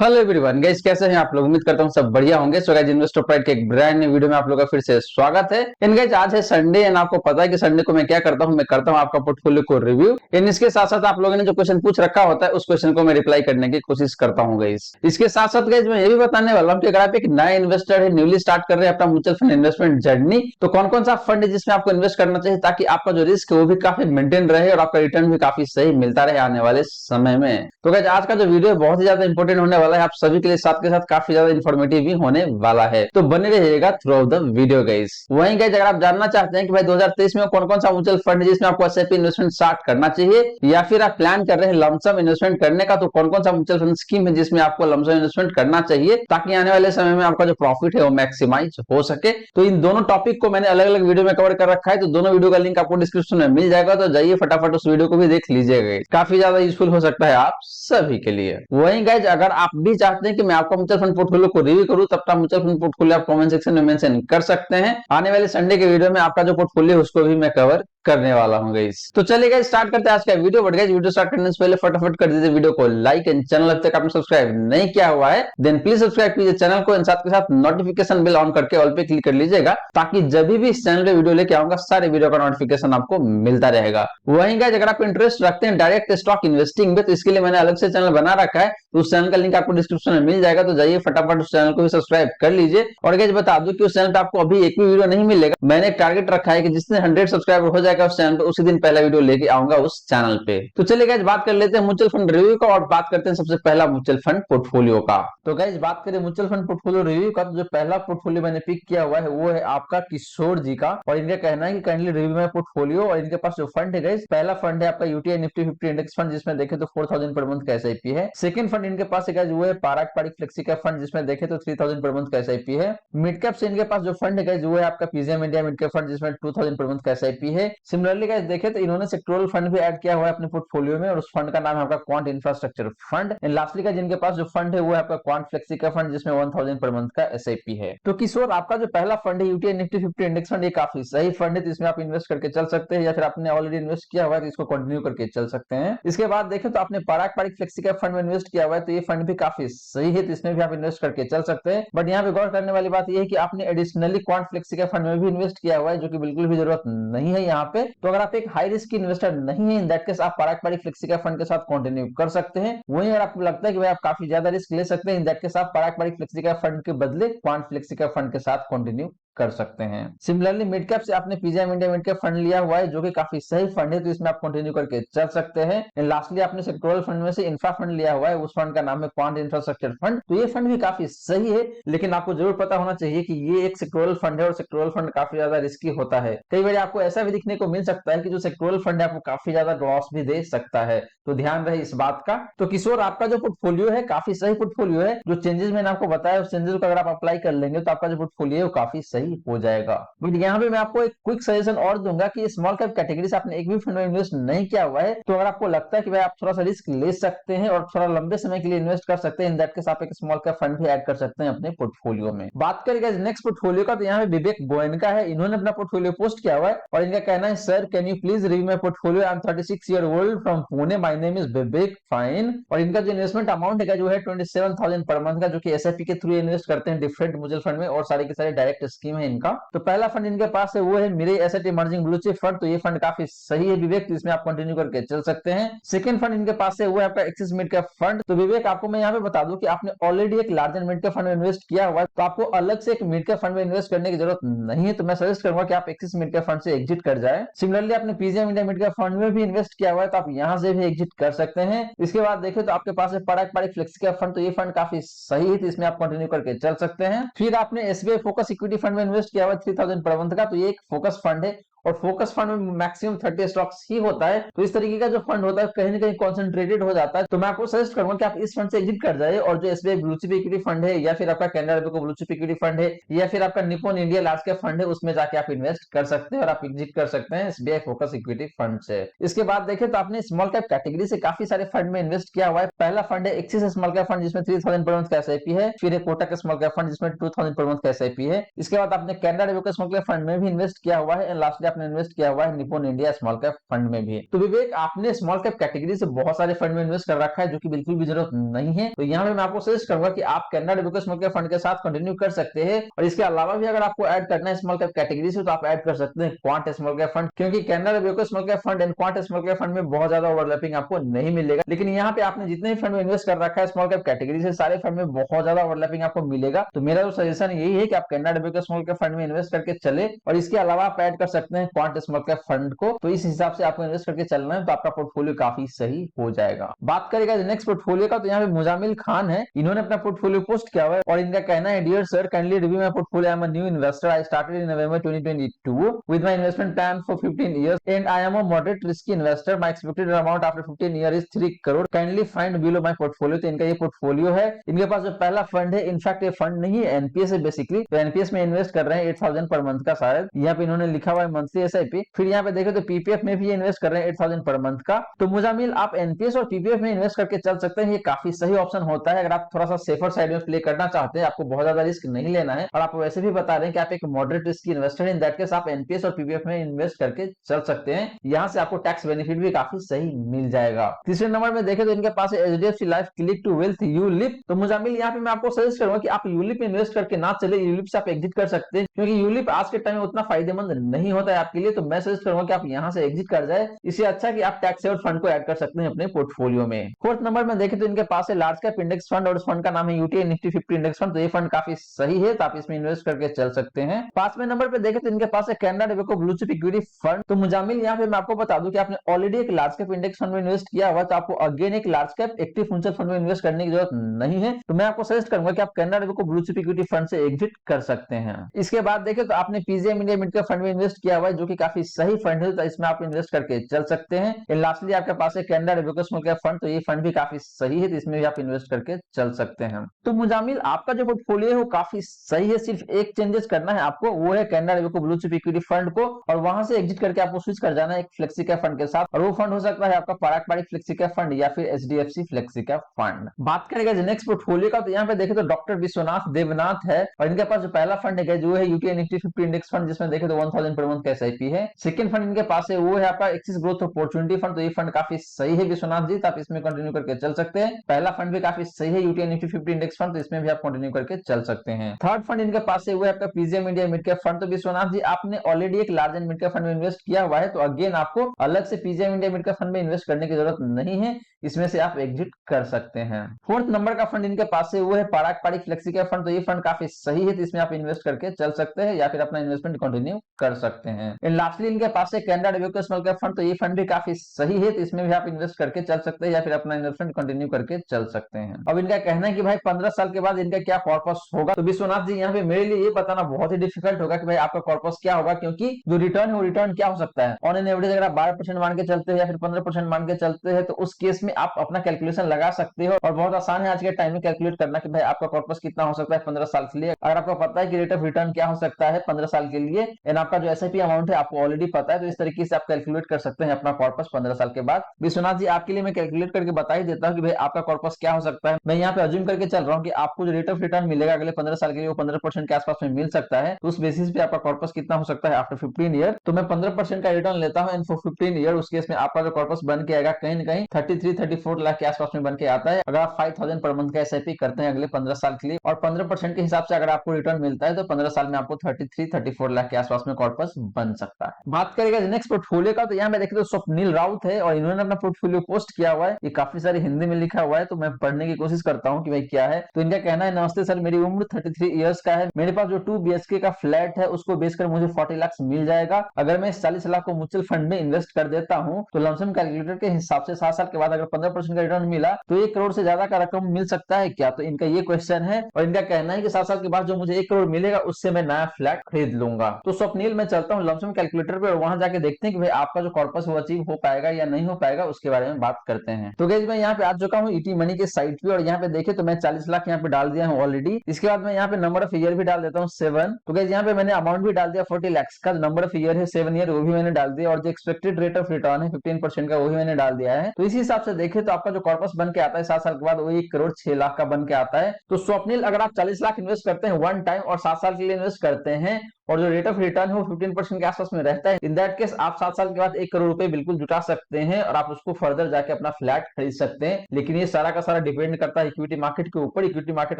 Hello everyone guys, कैसे हैं आप लोग। उम्मीद करता हूं सब बढ़िया होंगे। सो गाइस, इन्वेस्टर प्राइड के एक ब्रांड न्यू वीडियो में आप लोगों का फिर से स्वागत है। इन गाइस, आज है संडे एंड आपको पता है कि संडे को मैं क्या करता हूं। मैं करता हूं आपका पोर्टफोलियो को रिव्यू। इन इसके साथ साथ आप लोगों ने जो क्वेश्चन पूछ रखा होता है उस क्वेश्चन को मैं रिप्लाई करने की कोशिश करता हूं गाइस। इसके साथ साथ गाइस मैं ये भी बताने वाला हूं कि अगर आप एक नया इन्वेस्टर है, न्यूली स्टार्ट कर रहे हैं अपना म्यूचुअल फंड इन्वेस्टमेंट जर्नी, तो कौन कौन सा फंड है जिसमें आपको इन्वेस्ट करना चाहिए ताकि आपका जो रिस्क है वो भी काफी मेंटेन रहे और आपका रिटर्न भी काफी सही मिलता रहे आने वाले समय में। तो गाइस, आज का जो वीडियो है बहुत ही ज्यादा इंपॉर्टेंट होने वाला है आप सभी के लिए, साथ के साथ काफी ज्यादा इन्फॉर्मेटिव भी होने वाला है। तो बने रहिएगा through out the video guys. वहीं गाइस, अगर आप जानना चाहते हैं कि भाई 2023 में कौन कौन सा म्यूचुअल फंड है जिसमें आपको एसआईपी इन्वेस्टमेंट स्टार्ट करना चाहिए, या फिर आप प्लान कर रहे हैं लमसम इन्वेस्टमेंट करने का, तो कौन कौन सा म्यूचुअल फंड स्कीम है जिसमें आपको लमसम इन्वेस्टमेंट करना चाहिए ताकि आने वाले समय में आपका जो प्रॉफिट है वो मैक्सिमाइज हो सके। तो इन दोनों टॉपिक को मैंने अलग अलग वीडियो में कवर कर रखा है, तो दोनों वीडियो का लिंक आपको डिस्क्रिप्शन में मिल जाएगा। तो जाइए फटाफट उस वीडियो को भी देख लीजिएगा, काफी ज्यादा यूजफुल हो सकता है आप सभी के लिए। वहीं गाइज, अगर आप भी चाहते हैं कि मैं आपका म्यूचुअल फंड पोर्टफोलियो को रिव्यू करूं, तब तक म्यूचुअल फंड पोर्टफोलियो आप कमेंट सेक्शन में मेंशन कर सकते हैं। आने वाले संडे के वीडियो में आपका जो पोर्टफोलियो है उसको भी मैं कवर करने वाला हूं गाइस। तो चलिए गाइस, स्टार्ट करते हैं आज का video. But guys, video start करने से पहले फटाफट कर दीजिए वीडियो को लाइक, एंड चैनल अब तक आपने सब्सक्राइब नहीं किया हुआ है देन प्लीज सब्सक्राइब कीजिए चैनल को, एंड साथ के साथ नोटिफिकेशन बिल ऑन करके ऑल पे क्लिक कर लीजिएगा ताकि जब भी इस चैनल पे वीडियो लेके आऊंगा सारे वीडियो का नोटिफिकेशन आपको मिलता रहेगा। वहीं गाइस, अगर आप इंटरेस्ट रखते हैं डायरेक्ट स्टॉक इन्वेस्टिंग में, तो इसके लिए मैंने अलग से चैनल बना रखा है, तो उस चैनल का लिंक आपको डिस्क्रिप्शन में मिल जाएगा। तो जाइए फटाफट उस चैनल को भी सब्सक्राइब कर लीजिए। और गाइस, बता दूं कि उस चैनल पे आपको अभी एक भी वीडियो नहीं मिलेगा। मैंने एक टारगेट रखा है कि जिसने 100 सब्सक्राइबर हो जाएगा उस चैनल पे, उसी दिन पहला वीडियो लेके आऊंगा उस चैनल पे। तो चलिए गाइस, बात कर लेते हैं म्यूचुअल फंड रिव्यू का, और बात करते हैं सबसे पहला म्यूचुअल फंड पोर्टफोलियो का। तो गाइस, बात करें म्यूचुअल फंड पोर्टफोलियो रिव्यू का, तो जो पहला पोर्टफोलियो मैंने पिक किया हुआ है वो है आपका किशोर जी का, और इनका कहना है कि काइंडली रिव्यू माय पोर्टफोलियो। और इनके पास जो फंड है गाइस, पहला फंड है आपका यूटीआई निफ्टी 50 इंडेक्स फंड, जिसमें देखे तो 4000 पर मंथ का एसआईपी है। सेकंड फंड इनके पास है गाइस वो है पारंपरिक फ्लेक्सी का फंड, जिसमें देखे तो 3000 पर मंथ का एसआईपी है। मिड कैप से इनके पास जो फंड है गाइस वो है आपका PGM India mid cap fund, जिसमें 2000 पर मंथ का एसआईपी है। सिमिलरली गाइस, देखे तो इन्होंने सेक्टोरल फंड भी ऐड किया हुआ है अपने पोर्टफोलियो में, और उस फंड का नाम है आपका quant infrastructure fund. And lastly का जिनके पास जो फंड है वो है आपका क्वांट फ्लेक्सी का फंड, जिसमें 1000 पर मंथ का एसआईपी है। तो किशोर, आपका जो पहला फंड है यूटीआई निफ्टी 50 इंडेक्स फंड, ये काफी सही फंड है, तो इसमें आप इन्वेस्ट करके चल सकते हैं, या फिर आपने ऑलरेडी इन्वेस्ट किया हुआ है तो इसको कंटिन्यू करके चल सकते हैं। इसके बाद देखें तो आपने पारंपरिक फ्लेक्सी का फंड में इन्वेस्ट किया हुआ है, तो ये फंड भी काफी सही है, तो इसमें भी आप इन्वेस्ट करके चल सकते हैं। बट यहाँ पे गौर करने वाली बात यह है कि आपने एडिशनली क्वांट फ्लेक्सी का फंड में भी इन्वेस्ट किया हुआ है, जो कि बिल्कुल भी जरूरत नहीं है यहाँ पे। तो अगर आप एक हाई रिस्क इन्वेस्टर नहीं है, इन दैट केस आप पारंपरिक फ्लेक्सी का फंड के साथ कंटिन्यू कर सकते हैं। वहीं अगर आपको लगता है कि भाई आप काफी ज्यादा रिस्क ले सकते हैं, इन दैट केस आप पारंपरिक फ्लेक्सी का फंड के बदले क्वांट फ्लेक्सी का फंड के साथ कंटिन्यू कर सकते हैं। सिमिलरली मिड कैप से आपने PGIM India mid cap fund लिया हुआ है, जो कि काफी सही फंड है, तो इसमें आप कंटिन्यू करके चल सकते हैं। एंड लास्टली आपने सेक्टोरल फंड में से इंफ्रा फंड लिया हुआ है, उस फंड का नाम है क्वांट इंफ्रास्ट्रक्चर फंड, तो ये फंड भी काफी सही है। लेकिन आपको जरूर पता होना चाहिए कि ये एक सेक्टोरल फंड है, और सेक्टोरल फंड काफी ज्यादा रिस्की होता है। कई बार आपको ऐसा भी दिखने को मिल सकता है कि जो सेक्टोरल फंड है आपको काफी ज्यादा लॉस भी दे सकता है, तो ध्यान रहे इस बात का। तो किशोर, आपका जो पोर्टफोलियो है काफी सही पोर्टफोलियो है। जो चेंजेस मैंने आपको बताया उस चेंजेस को अगर आप अप्लाई कर लेंगे तो आपका जो पोर्टफोलियो है वो काफी सही हो जाएगा। बट यहाँ पे मैं आपको एक क्विक सजेशन और दूंगा कि स्मॉल कैप कैटेगरी से आपने एक भी फंड में इन्वेस्ट नहीं किया हुआ है, तो अगर आपको लगता है कि भाई आप थोड़ा सा रिस्क ले सकते हैं और थोड़ा लंबे समय के लिए इन्वेस्ट कर सकते हैं, इन दैट केस आप एक स्मॉल कैप फंड भी ऐड कर सकते हैं अपने पोर्टफोलियो में। बात करेंगे नेक्स्ट पोर्टफोलियो का, तो यहाँ पे विवेक गोयनका है, इन्होंने अपना पोर्टफोलियो पोस्ट किया हुआ है, और इनका कहना है sir can you please review my portfolio, I M 36 year old from Pune, my name is Vivek fine. और इनका जो इन्वेस्टमेंट अमाउंट है जो है 27,000 पर मंथ का, जो कि एसआईपी के थ्रू इन्वेस्ट करते हैं डिफरेंट म्यूचुअल फंड में, और सारे के सारे डायरेक्ट स्कीम है इनका। तो पहला फंड इनके पास है वो है मेरे asset emerging blue chip fund, तो ये फंड काफी सही है विवेक, तो इसमें आप कंटिन्यू करके चल सकते हैं। सेकंड फंड इनके पास है वो है आपका एक्सिस मिड कैप फंड। तो विवेक, आपको मैं यहाँ पे बता दूं कि आपने ऑलरेडी एक लार्जर मिड कैप फंड में इन्वेस्ट किया हुआ है, तो आपको अलग से एक मिड कैप फंड में इन्वेस्ट करने की जरूरत नहीं है। तो मैं सजेस्ट करूंगा कि आप एक्सिस मिड कैप फंड से एग्जिट कर जाए। सिमिलरली आपने PGIM India mid cap fund में भी इन्वेस्ट किया हुआ है, तो आप यहाँ से भी एग्जिट कर सकते हैं। इसके बाद देखें तो आपके पास है पारंपरिक फ्लेक्सी कैप फंड, तो ये फंड काफी सही है, तो इसमें आप कंटिन्यू करके चल सकते हैं। फिर आपने एसबीआई फोकस इक्विटी फंड में इन्वेस्ट किया हुआ 3000 पर मंथ का, तो ये एक फोकस फंड है, और फोकस फंड में मैक्सिमम 30 स्टॉक्स ही होता है, तो इस तरीके का जो फंड होता है कहीं ना कहीं कॉन्सेंट्रेटेड हो जाता है। तो मैं आपको सजेस्ट करूंगा कि आप इस फंड से एग्जिट कर जाए, और जो SBI blue chip equity fund है, या फिर आपका Canara Robeco blue chip equity fund है, या फिर आपका Nippon India large cap fund है, उसमें जाके आप इन्वेस्ट कर सकते हैं और आप एग्जिट कर सकते हैं एसबीआई फोकस इक्विटी फंड से। इसके बाद देखें तो आपने स्मॉल कैप कैटेगरी से काफी सारे फंड में इन्वेस्ट किया हुआ है। पहला फंड है एक्सिस स्मॉल कैप फंड, जिसमें 3000 पर मंथ का एसआईपी है। फिर एक कोटक स्मॉल कैप फंड, जिसमें 2000 पर मंथ का एसआईपी है। इसके बाद आपने Canara Robeco small cap fund में भी इन्वेस्ट किया हुआ है। एंड लास्टली आपने इन्वेस्ट किया हुआ है Nippon India small cap fund में भी। तो विवेक, आपने स्मॉल कैप कैटेगरी से बहुत सारे फंड में इन्वेस्ट कर रखा है जो कि बिल्कुल भी जरूरत नहीं है। तो यहाँ पे मैं आपको सजेस्ट करूंगा कि आप Canara Robeco small cap fund के साथ कंटिन्यू कर सकते हैं, और इसके अलावा भी अगर आपको ऐड करना है स्मॉल कैप कैटेगरी से तो आप ऐड कर सकते हैं क्वांट स्मॉल कैप फंड, क्योंकि Canara Robeco small cap fund and quant small cap fund में बहुत ज्यादा ओवरलैपिंग आपको नहीं मिलेगा। लेकिन यहाँ पे आपने जितने फंड में इन्वेस्ट कर रखा है स्मॉल कैप कैटेगरी से, सारे फंड में बहुत ज्यादा ओवरलैपिंग आपको मिलेगा। तो मेरा जो सजेशन यही है कि आप Canara Robeco small cap fund में इन्वेस्ट करके चले, और इसके अलावा आप ऐड कर सकते हैं क्वांट स्मॉल कैप फंड को। तो इस हिसाब से आपको इन्वेस्ट करके चलना है तो आपका पोर्टफोलियो काफी सही हो जाएगा। बात करेगा नेक्स्ट पोर्टफोलियो का, तो यहाँ पे मुजामिल खान है, इन्होंने अपना पोर्टफोलियो पोस्ट किया हुआ है और इनका कहना है, dear sir, kindly review my portfolio. I am a new investor. I started in November 2022 with my investment plan for 15 years and I am a moderate risky investor. My expected amount after 15 years is 3 crore. Kindly find below my portfolio। तो इनका ये portfolio है। इनके पास जो पहला fund है, in fact ये fund नहीं है, एनपीएस है बेसिकली। तो एनपीएस में इन्वेस्ट कर रहे हैं 8000 पर मंथ का, शायद यहाँ पे इन्होंने लिखा हुआ है मंथली एसआईपी। फिर यहाँ पे देखे तो पीपीएफ में भी ये इन्वेस्ट कर रहे हैं 8000 पर मंथ का। तो मुजामिल, आप एनपीएस और पीपीएफ में इन्वेस्ट करके चल सकते हैं, ये काफी सही ऑप्शन होता है अगर आप थोड़ा सा सेफर साइड में प्ले करना चाहते हैं, आपको बहुत ज्यादा रिस्क नहीं लेना है, और आप वैसे भी बता रहे हैं कि आप एक मॉडरेट रिस्क की इन्वेस्टर, इन दैट केस आप एनपीएस और पीपीएफ में इन्वेस्ट करके चल सकते हैं। यहाँ से आपको टैक्स बेनिफिट भी काफी सही मिल जाएगा। तीसरे नंबर में देखें तो इनके पास HDFC life click to wealth ULIP. तो मुजामिल, यहाँ पे मैं आपको सजेस्ट करूंगा कि आप यूलिप में इन्वेस्ट करके ना चले, यूलिप से आप एग्जिट कर सकते हैं, क्योंकि यूलिप आज के टाइम में उतना फायदेमंद नहीं होता है आपके लिए। तो मैं सजेस्ट करूंगा कि आप यहाँ से एग्जिट कर जाए, इससे अच्छा कि आप टैक्स सेवर फंड को ऐड कर सकते हैं अपने पोर्टफोलियो में। फोर्थ नंबर में देखें तो इनके पास है लार्ज कैप इंडेक्स फंड, और उस फंड का नाम है यूटीआई निफ्टी 50 इंडेक्स फंड। तो ये फंड काफी सही है, तो आप इसमें इन्वेस्ट करके चल सकते हैं। पांचवें नंबर पे देखें तो इनके पास है Canara Robeco blue chip equity fund. तो मुजामिल, यहाँ पे मैं आपको बता दूं कि आपने ऑलरेडी एक लार्ज कैप इंडेक्स फंड में इन्वेस्ट किया हुआ, तो आपको अगेन एक large cap active mutual fund में इन्वेस्ट करने की जरूरत नहीं है। तो मैं आपको सजेस्ट करूंगा कि आप Canara Robeco blue chip equity fund से एग्जिट कर सकते हैं। इसके बाद देखें तो आपने PGIM India mid cap fund में इन्वेस्ट किया हुआ है, जो कि काफी सही फंड है, तो इसमें आप इन्वेस्ट करके चल सकते हैं। एंड लास्टली आपके पास है Canara Robeco small cap fund. तो ये फंड भी काफी सही है, तो इसमें भी आप इन्वेस्ट करके चल सकते हैं। तो मुजामिल, आपका जो पोर्टफोलियो है वो काफी सही है, सिर्फ एक चेंजेस करना है आपको, वो है Canara Robeco blue chip equity fund को, और वहां से एग्जिट करके आपको स्विच कर जाना है एक फ्लेक्सी कैप फंड के साथ, और वो फंड हो सकता है आपका पारंपरिक फ्लेक्सी कैप फंड या फिर एचडीएफसी फ्लेक्सी कैप फंड। बात करेगा नेक्स्ट पोर्टफोलियो का, तो यहाँ पे देखे तो डॉक्टर विश्वनाथ देवनाथ है, और इनके पास जो पहला फंड है जो है यूटीआई निफ्टी 50 इंडेक्स फंड, जिसमें देखे तो 1000 पर मंथ का एसआईपी है। सेकंड फंड इनके पास है वो है आपका एक्सिस ग्रोथ अपॉर्चुनिटी फंड। तो ये फंड काफी सही है विश्वनाथ जी, तो आप इसमें कंटिन्यू करके चल सकते हैं। पहला फंड भी काफी सही है यूटीआई निफ्टी 50 इंडेक्स फंड, तो इसमें भी आप कंटिन्यू करके चल सकते हैं। थर्ड फंड इनके पास है वो है आपका PGM India mid cap fund. तो विश्वनाथ जी, आपने ऑलरेडी एक large and mid cap fund में इन्वेस्ट किया हुआ है, तो अगेन आपको अलग से PGM India mid cap fund में इन्वेस्ट करने की जरूरत नहीं है, इसमें से आप एग्जिट कर सकते हैं। फोर्थ नंबर का फंड इनके पास है वो है पारंपरिक फ्लेक्सी कैप फंड। तो ये फंड काफी सही है, तो इसमें आप इन्वेस्ट करके चल सकते हैं या फिर अपना इन्वेस्टमेंट कंटिन्यू कर सकते हैं। एंड लास्टली इनके पास है Canara Robeco small cap fund. तो ये फंड भी काफी सही है, तो इसमें भी आप इन्वेस्ट करके चल सकते हैं या फिर अपना इन्वेस्टमेंट कंटिन्यू करके चल सकते हैं। अब इनका कहना है कि भाई 15 साल के बाद इनका क्या कॉर्पस होगा। तो विश्वनाथ जी, यहाँ पे मेरे लिए ये बताना बहुत ही डिफिकल्ट होगा कि भाई आपका कॉर्पस क्या होगा, क्योंकि जो रिटर्न है वो रिटर्न क्या हो सकता है। ऑन एन एवरेज अगर आप 12% मान के चलते हैं या फिर 15% मान के चलते हैं, तो उस केस में आप अपना कैलकुलेशन लगा सकते हो, और बहुत आसान है आज के टाइम में कैलकुलेट करना कि भाई आपका कॉर्पस कितना हो सकता है 15 साल के लिए। अगर आपको पता है कि रेट ऑफ रिटर्न क्या हो सकता है 15 साल के लिए, एंड आपका जो एसआईपी अमाउंट है आपको ऑलरेडी पता है, तो इस तरीके से आप कैलकुलेट कर सकते हैं अपना कॉर्पस 15 साल के बाद। विश्वनाथ जी, आपके लिए मैं कैलकुलेट करके बता ही देता हूँ कि भाई आपका कॉर्पस क्या हो सकता है। मैं यहाँ पे अज्यूम करके चल रहा हूँ कि आपको जो रेट ऑफ रिटर्न मिलेगा अगले 15 साल के लिए वो 15% के आसपास में मिल सकता है। तो उस बेसिस पे आपका कॉर्पस कितना हो सकता है आफ्टर 15 ईयर। तो मैं 15% का रिटर्न लेता हूँ, एंड फॉर 15 ईयर उस केस में आपका जो कॉर्पस बन के आएगा कहीं ना कहीं 33-34 लाख के आसपास में बन के आता है, अगर आप 5000 पर मंथ का एसआईपी करते हैं अगले 15 साल के लिए। और 15% के हिसाब से अगर आपको रिटर्न मिलता है तो 15 साल में आपको 33-34 लाख के आसपास में कॉर्पस बन सकता है। बात करेगा नेक्स्ट पोर्टफोलियो का, तो यहाँ पे देखें तो स्वप्निल राउत है, और इन्होंने अपना पोर्टफोलियो पोस्ट किया हुआ है। ये काफी सारे हिंदी में लिखा हुआ है, तो मैं पढ़ने की कोशिश करता हूँ कि भाई क्या है। तो इनका कहना है, नमस्ते सर, मेरी उम्र 33 इयर्स का है। मेरे पास जो 2 बीएचके का फ्लैट है उसको बेचकर मुझे 40 लाख मिल जाएगा। अगर मैं 40 लाख को म्यूचुअल फंड में इन्वेस्ट कर देता हूँ तो लमसम कैलकुलेटर के हिसाब से 7 साल के बाद अगर 15% का रिटर्न मिला तो 1 करोड़ से ज्यादा का रकम मिल सकता है क्या। तो इनका ये क्वेश्चन है, और इनका कहना है कि 7 साल के बाद जो मुझे 1 करोड़ मिलेगा उससे मैं नया फ्लैट खरीद लूंगा। तो स्वप्निल, मैं चलता हूँ लमसम कैलकुलेटर पे और वहां जाके देखते हैं कि भाई आपका जो कॉर्पस वो अचीव हो पाएगा या नहीं हो पाएगा, उसके बारे में बात करते हैं। तो गाइस, मैं यहाँ पे आ चुका हूँ ईटी मनी के साइट पे, और यहाँ पे देखे तो मैं 40 लाख यहाँ पे डाल दिया हूँ ऑलरेडी। इसके बाद मैं यहाँ पे नंबर ऑफ ईयर भी डाल देता हूँ 7। तो गाइस, यहाँ पे मैंने अमाउंट भी डाल दिया 40 लाख का। नंबर ऑफ ईयर है 7 ईयर, वो भी मैंने डाल दिया, और जो एक्सपेक्टेड रेट ऑफ रिटर्न है 15% का, वो भी मैंने डाल दिया है। तो इसी हिसाब से देखे तो आपका जो कॉर्पस बन के आता है 7 साल के बाद वो 1 करोड़ 6 लाख का बन के आता है। तो स्वप्निल, अगर आप 40 लाख इन्वेस्ट करते हैं वन टाइम और 7 साल के लिए इन्वेस्ट करते हैं, और जो रेट ऑफ रिटर्न है वो 15% के आसपास में रहता है, इन दैट केस आप 7 साल के बाद 1 करोड़ रुपए बिल्कुल जुटा सकते हैं और आप उसको फर्दर जाके अपना फ्लैट खरीद सकते हैं। लेकिन ये सारा का सारा डिपेंड करता है इक्विटी मार्केट के ऊपर। इक्विटी मार्केट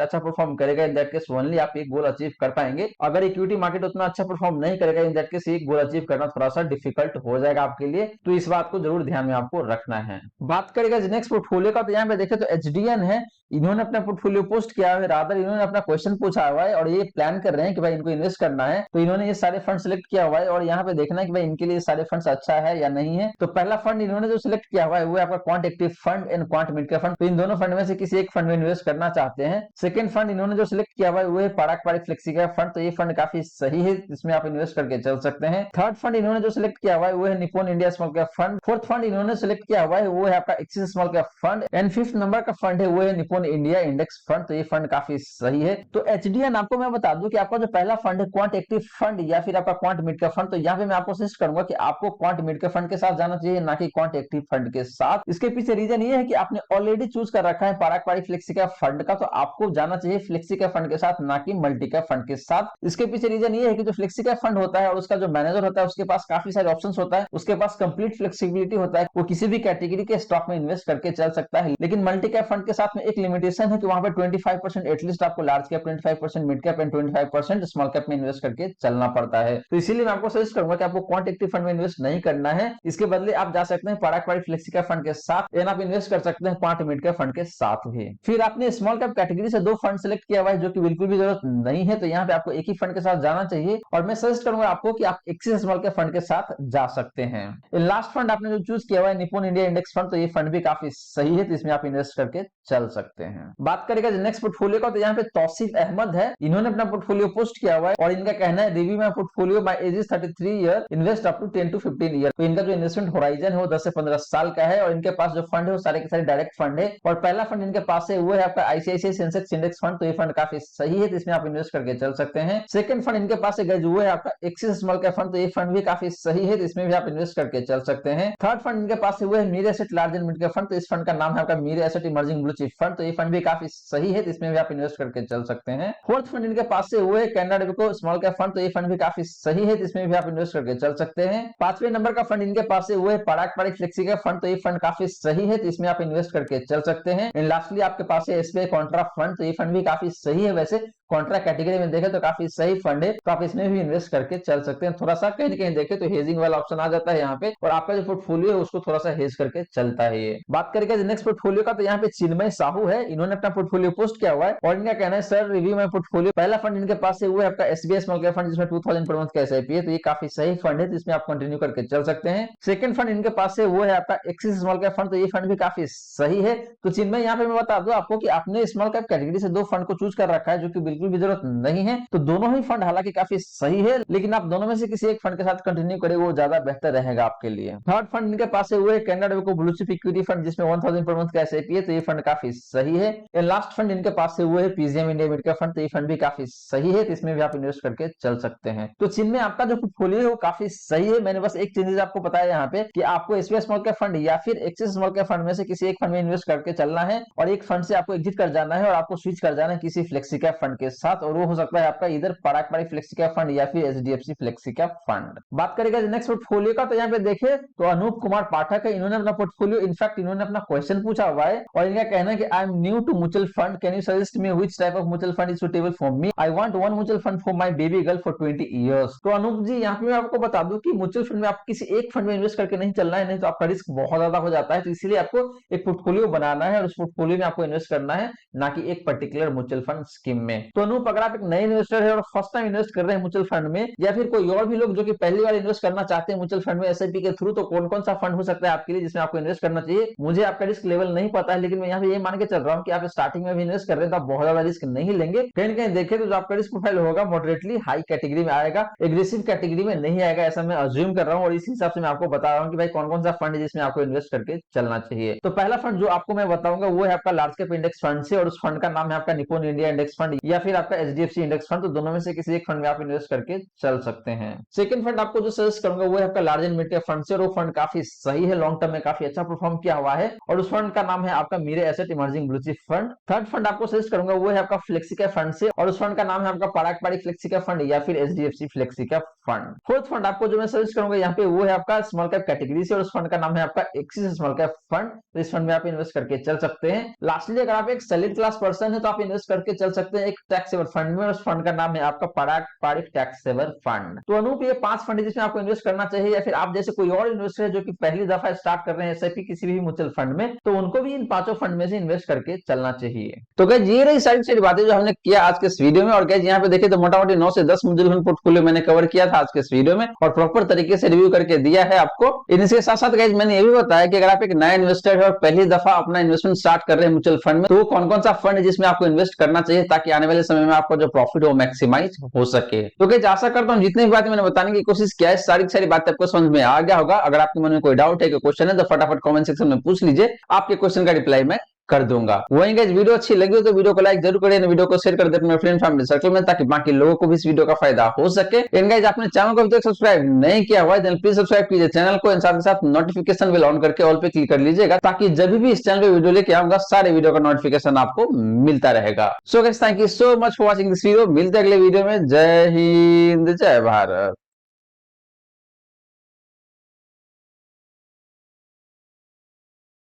अच्छा परफॉर्म करेगा, इन दैट केस ओनली आप एक गोल अचीव कर पाएंगे। अगर इक्विटी मार्केट उतना अच्छा परफॉर्म नहीं करेगा, इन दैट केस एक गोल अचीव करना थोड़ा सा डिफिकल्ट हो जाएगा आपके लिए। तो इस बात को जरूर ध्यान में आपको रखना है। बात करेगा नेक्स्ट पोर्टफोलियो का, तो यहाँ पे देखें तो एचडीएन है, इन्होंने अपना पोर्टफोलियो पोस्ट किया है, रादर इन्होंने अपना क्वेश्चन पूछा हुआ है और ये प्लान कर रहे हैं कि भाई इनको इन्वेस्ट करना है, तो इन्होंने ये सारे फंड सिलेक्ट किया हुआ है और यहाँ पे देखना है कि भाई इनके लिए सारे फंड्स अच्छा है या नहीं है। तो पहला फंड इन्होंने जो सिलेक्ट किया हुआ है वो है आपका quant active fund and quant mid cap fund. तो इन दोनों फंड में से किसी एक फंड में इन्वेस्ट करना चाहते हैं। सेकंड फंड इन्होंने जो सिलेक्ट किया हुआ है वो है पारंपरिक फ्लेक्सी कैप फंड, तो ये फंड काफी सही है, इसमें आप इन्वेस्ट करके चल सकते हैं। थर्ड फंड इन्होंने जो सिलेक्ट किया हुआ है वो है Nippon India small cap fund. Fourth fund इन्होंने सिलेक्ट किया हुआ है वो है आपका axis small cap fund and fifth number का फंड है वो है निप्पॉन इंडिया इंडेक्स फंड। तो ये फंड काफी सही है। तो एचडीएन आपको मैं बता दूं कि आपका जो पहला फंड है क्वांट एक्टिव फंड या फिर आपका क्वांट मिड कैप फंड, तो यहाँ पे मैं आपको सजेस्ट करूंगा कि आपको क्वांट मिड कैप फंड के साथ जाना चाहिए, ना कि क्वांट एक्टिव फंड के साथ। इसके पीछे रीजन ये है कि आपने ऑलरेडी चूज कर रखा है पारंपरिक फ्लेक्सी कैप फंड का, तो आपको जाना चाहिए फ्लेक्सी कैप फंड के साथ, ना कि मल्टी कैप फंड के साथ। इसके पीछे रीजन ये है कि जो फ्लेक्सी कैप फंड होता है और उसका जो मैनेजर होता है उसके पास काफी सारे ऑप्शंस होता है, उसके पास कंप्लीट फ्लेक्सिबिलिटी होता है, वो किसी भी कैटेगरी के स्टॉक में इन्वेस्ट करके चल सकता है। लेकिन मल्टी कैप फंड के साथ में एक लिमिटेशन है कि वहां पे 25% एटलीस्ट आपको large cap, 25% mid cap and 25% small cap में इन्वेस्ट करके चलना पड़ता है। तो इसीलिए मैं आपको सजेस्ट करूंगा कि आपको क्वांट एक्टिव फंड में इन्वेस्ट नहीं करना है। इसके बदले आप जा सकते हैं पारंपरिक फ्लेक्सी कैप फंड के साथ, या आप इन्वेस्ट कर सकते हैं क्वांट मिड कैप फंड के साथ भी। फिर आपने स्मॉल कैप कैटेगरी से 2 फंड सिलेक्ट किया हुआ है जो कि बिल्कुल भी जरूरत नहीं है, तो यहाँ पे आपको एक ही फंड के साथ जाना चाहिए और मैं सजेस्ट करूंगा आपको कि आप एक्सिस स्मॉल कैप फंड के साथ जा सकते हैं। लास्ट फंड आपने जो चूज किया हुआ है निप्पॉन इंडिया इंडेक्स फंड, तो ये फंड भी काफी सही है, तो इसमें आप इन्वेस्ट करके चल सकते हैं। बात करेगा नेक्स्ट पोर्टफोलियो का, तो यहाँ पे तौसीफ अहमद है, इन्होंने अपना पोर्टफोलियो पोस्ट किया हुआ है और इनका कहना है review my portfolio, my age is 33 year, invest up to 10 to 15 year. तो इनका जो इन्वेस्टमेंट होराइजन है वो 10 से 15 साल का है और इनके पास जो फंड है वो सारे के सारे डायरेक्ट फंड है। और पहला फंड इनके पास है वो है आपका आईसीआईसीआई सेंसेक्स इंडेक्स फंड, तो ये फंड काफी सही है, तो इसमें आप इन्वेस्ट करके चल सकते हैं। सेकंड फंड इनके पास है वो है आपका एक्सिस स्मॉल कैप फंड, तो ये फंड भी काफी सही है, तो इसमें भी आप इन्वेस्ट करके चल सकते हैं। थर्ड फंड इनके पास है वो है Mir asset large and mid cap fund, तो इस फंड का नाम है आपका Mir asset emerging blue chip fund, तो ये फंड भी काफी सही है, तो इसमें भी आप इन्वेस्ट करके चल सकते हैं। फोर्थ फंड इनके पास से वो है Canara Robeco small cap fund, तो ये फंड भी काफी सही है, तो इसमें भी आप इन्वेस्ट करके चल सकते हैं। पांचवें नंबर का फंड इनके पास से वो है पारंपरिक फ्लेक्सी कैप फंड, तो ये फंड काफी सही है, तो इसमें आप इन्वेस्ट करके चल सकते हैं। एंड लास्टली आपके पास है एसबीआई कॉन्ट्रा फंड, तो ये फंड भी काफी सही है, वैसे कॉन्ट्रा कैटेगरी में देखें तो काफी सही फंड है, तो आप इसमें भी इन्वेस्ट करके चल सकते हैं। थोड़ा सा कहीं ना कहीं देखें तो हेजिंग वाला ऑप्शन आ जाता है यहाँ पे, और आपका जो पोर्टफोलियो है उसको थोड़ा सा हेज करके चलता है ये। बात करेंगे नेक्स्ट पोर्टफोलियो का, तो यहाँ पे चिन्मय साहू है, इन्होंने अपना पोर्टफोलियो पोस्ट किया हुआ है और इनका कहना है सर रिव्यू माय पोर्टफोलियो। पहला फंड इनके पास है वो है आपका एसबीआई स्मॉल कैप फंड जिसमें 2000 पर मंथ का एसआईपी है, तो ये काफी सही फंड है, तो इसमें आप कंटिन्यू करके चल सकते हैं। सेकंड फंड इनके पास है वो है आपका एक्सिस स्मॉल कैप फंड, तो ये फंड भी काफी सही है। तो चिन्मय यहाँ पे मैं बता दूं आपको कि आपने स्मॉल कैप कैटेगरी से 2 फंड को चूज कर रखा है जो कि बिल्कुल भी जरूरत नहीं है, तो दोनों ही फंड हालांकि काफी सही है, लेकिन आप दोनों में से किसी एक फंड के साथ कंटिन्यू करें वो ज्यादा बेहतर रहेगा आपके लिए। थर्ड फंड इनके पास है वो है Canara Robeco blue chip equity fund जिसमें 1000 पर मंथ का एसआईपी है, तो ये फंड काफी सही है। लास्ट फंड इनके पास है वो है PGM India mid cap fund, तो ये फंड भी काफी सही है, तो इसमें भी आप इन्वेस्ट करके चल सकते हैं। तो चिन्ह में आपका जो पोर्टफोलियो है वो काफी सही है। मैंने बस एक चेंजेस आपको बताया यहाँ पे कि आपको एसबीआई स्मॉल कैप फंड या फिर एक्सिस स्मॉल कैप फंड में से किसी एक फंड में इन्वेस्ट करके चलना है और एक फंड से आपको एग्जिट कर जाना है और आपको स्विच कर जाना है किसी फ्लेक्सी कैप फंड के साथ, और वो हो सकता है आपका इधर पारंपरिक फ्लेक्सी कैप फंड या फिर एचडीएफसी फ्लेक्सी कैप फंड। बात करेगा नेक्स्ट पोर्टफोलियो का, तो यहाँ पे देखे तो अनूप कुमार पाठक है, इन्होंने अपना पोर्टफोलियो इनफैक्ट इन्होंने अपना क्वेश्चन पूछा हुआ है और इनका कहना है कि I am new to mutual fund, can you suggest me which type of mutual fund is suitable for me, I want one mutual fund for my baby girl for 20 years. तो अनूप जी यहाँ पे मैं आपको बता दूं कि म्यूचुअल फंड में आप किसी एक फंड में इन्वेस्ट करके नहीं चलना है, नहीं तो आपका रिस्क बहुत ज्यादा हो जाता है, तो इसीलिए आपको एक पोर्टफोलियो बनाना है और उस पोर्टफोलियो में आपको इन्वेस्ट करना है, ना कि एक पर्टिकुलर म्यूचुअल फंड स्कीम में। तो अनूप अगर आप एक नए इन्वेस्टर है और फर्स्ट टाइम इन्वेस्ट कर रहे हैं म्यूचुअल फंड में, या फिर कोई और भी लोग जो कि पहली बार इन्वेस्ट करना चाहते हैं म्यूचुअल फंड में एसआईपी के थ्रू, तो कौन कौन सा फंड हो सकता है आपके लिए जिसमें आपको इन्वेस्ट करना चाहिए। मुझे आपका रिस्क लेवल नहीं पता है, लेकिन मैं यहाँ पे ये मान के चल रहा हूँ कि आप स्टार्टिंग में भी इन्वेस्ट कर रहे हैं तो आप बहुत ज्यादा रिस्क नहीं लेंगे। कहीं ना कहीं देखें तो जो आपका रिस्क प्रोफाइल होगा मॉडरेटली हाई कैटेगरी में आएगा, एग्रेसिव कैटेगरी में नहीं आएगा, ऐसा मैं अज्यूम कर रहा हूँ और इस हिसाब से मैं आपको बता रहा हूँ कि भाई कौन कौन सा फंड है जिसमें आपको इन्वेस्ट करके चलना चाहिए। तो पहला फंड जो आपको मैं बताऊंगा वो है आपका लार्ज कैप इंडेक्स फंड से, और उस फंड का नाम है आपका निप्पॉन इंडिया इंडेक्स फंड या फिर आपका एचडीएफसी इंडेक्स फंड, तो दोनों में से किसी एक फंड में आप इन्वेस्ट करके चल सकते हैं। सेकंड फंड आपको जो सजेस्ट करूंगा वो है आपका large and mid cap fund से, और वो फंड काफी सही है, लॉन्ग टर्म में काफी अच्छा परफॉर्म किया हुआ है, और उस फंड का नाम है आपका Mirae asset emerging blue chip fund. Third fund आपको सजेस्ट करूंगा वो है आपका फ्लेक्सी कैप फंड से, और उस फंड का नाम है आपका पारंपरिक फ्लेक्सी कैप फंड या फिर HDFC flexi cap fund. Fourth fund आपको जो मैं सजेस्ट करूंगा यहाँ पे वो है आपका स्मॉल कैप कैटेगरी से, और उस फंड का नाम है आपका एक्सिस स्मॉल कैप फंड, तो इस फंड में आप इन्वेस्ट करके चल सकते हैं। लास्टली अगर आप एक सैलरी क्लास पर्सन है तो आप इन्वेस्ट करके चल सकते हैं एक टैक्स सेवर फंड में, उस फंड का नाम है आपका पारंपरिक टैक्स सेवर फंड। तो अनूप ये 5 फंड जिसमें आपको इन्वेस्ट करना चाहिए, या फिर आप जैसे कोई और इन्वेस्टर है जो कि पहली दफा स्टार्ट कर रहे हैं एसआईपी किसी भी म्यूचुअल फंड में, तो उनको भी इन 5 फंड में से इन्वेस्ट करके चलना चाहिए। तो गाइस ये रही सारी बातें जो हमने किया आज के इस वीडियो में, और गाइस यहाँ पे देखिए तो मोटा-मोटी 9 से 10 म्यूचुअल फंड पोर्टफोलियो मैंने कवर किया था आज के इस वीडियो में, और प्रॉपर तरीके से रिव्यू करके दिया है आपको। इसके साथ साथ गाइस मैंने ये भी बताया कि अगर आप एक नया इन्वेस्टर है और पहली दफा अपना इन्वेस्टमेंट स्टार्ट कर रहे हैं म्यूचुअल फंड में, तो कौन कौन सा फंड है जिसमें आपको इन्वेस्ट करना चाहिए ताकि आने वाले समय में आपका जो प्रॉफिट हो मैक्सिमाइज हो सके। तो गाइस आशा करता हूं जितनी भी बातें मैंने बताने की कोशिश किया है सारी बातें आपको समझ में आ गया होगा। अगर आपके मन में कोई डाउट है, कोई क्वेश्चन है, तो फटाफट कमेंट सेक्शन में पूछ लीजिए, आपके क्वेश्चन का रिप्लाई मैं कर दूंगा। वहीं गाइस वीडियो अच्छी लगी हो तो वीडियो को लाइक जरूर करें, वीडियो को शेयर कर दें अपने फ्रेंड फैमिली सर्कल में, ताकि बाकी लोगों को भी इस वीडियो का फायदा हो सके। एंड गाइस आपने चैनल को अभी तक सब्सक्राइब नहीं किया हुआ है तो प्लीज सब्सक्राइब कीजिए चैनल को, साथ ही साथ नोटिफिकेशन बेल ऑन करके ऑल पे क्लिक कर लीजिएगा, ताकि जब भी इस चैनल पे वीडियो लेके आऊंगा सारे वीडियो का नोटिफिकेशन आपको मिलता रहेगा। So guys thank you so much for watching this video, मिलते हैं अगले वीडियो में। जय हिंद जय भारत।